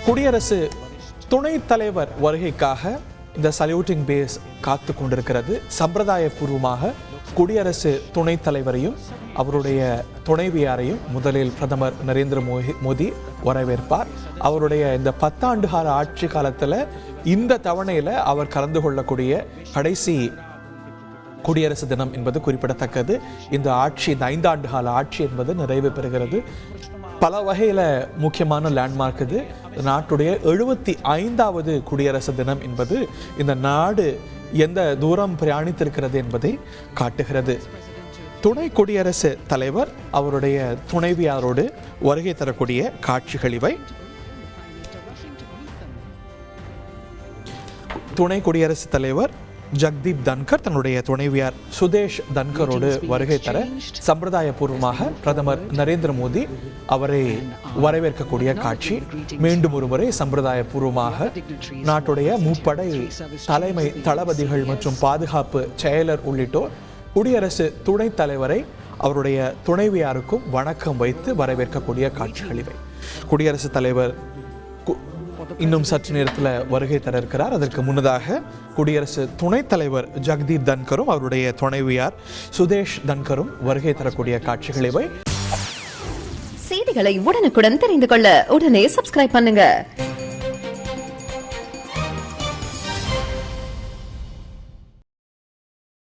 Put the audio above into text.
குடியரசு துணைத் தலைவர் வருகைக்காக இந்த சல்யூட்டிங் பேஸ் காத்து கொண்டிருக்கிறது. சம்பிரதாயபூர்வமாக குடியரசு துணைத் தலைவரையும் அவருடைய துணைவியாரையும் முதலில் பிரதமர் நரேந்திர மோடி வரவேற்பார். அவருடைய இந்த 10 ஆண்டு கால ஆட்சி காலத்தில் இந்த தவணையில் அவர் கலந்து கொள்ளக்கூடிய கடைசி குடியரசு தினம் என்பது குறிப்பிடத்தக்கது. இந்த ஆட்சி, இந்த 5 ஆண்டு கால ஆட்சி என்பது நிறைவு பெறுகிறது. பல வகையில் முக்கியமான லேண்ட்மார்க் இது. நாட்டுடைய 75வது குடியரசு தினம் என்பது இந்த நாடு எந்த தூரம் பிரயாணித்திருக்கிறது என்பதை காட்டுகிறது. துணை குடியரசு தலைவர் அவருடைய துணைவியாரோடு வருகை தரக்கூடிய காட்சிகள் இவை. துணை குடியரசுத் தலைவர் ஜக்தீப் தன்கர் தன்னுடைய துணைவியார் சுதேஷ் தன்கரோடு வருகை தர சம்பிரதாயபூர்வமாக பிரதமர் நரேந்திர மோடி அவரை வரவேற்கக்கூடிய காட்சி. மீண்டும் ஒருமுறை சம்பிரதாயபூர்வமாக நாட்டுடைய முப்படை தலைமை தளபதிகள் மற்றும் பாதுகாப்பு செயலர் உள்ளிட்டோர் குடியரசு துணைத் தலைவரை அவருடைய துணைவியாருக்கும் வணக்கம் வைத்து வரவேற்கக்கூடிய காட்சிகள் இவை. குடியரசுத் தலைவர் இன்னும் சற்று நேரத்தில் வருகை தர இருக்கிறார். அதற்கு முன்னதாக குடியரசு துணைத் தலைவர் ஜக்தீப் தன்கரும் அவருடைய துணைவியார் சுதேஷ் தன்கரும் வருகை தரக்கூடிய காட்சிகள் இவை. செய்திகளை உடனுக்குடன் தெரிந்து கொள்ள உடனே சப்ஸ்கிரைப் பண்ணுங்க.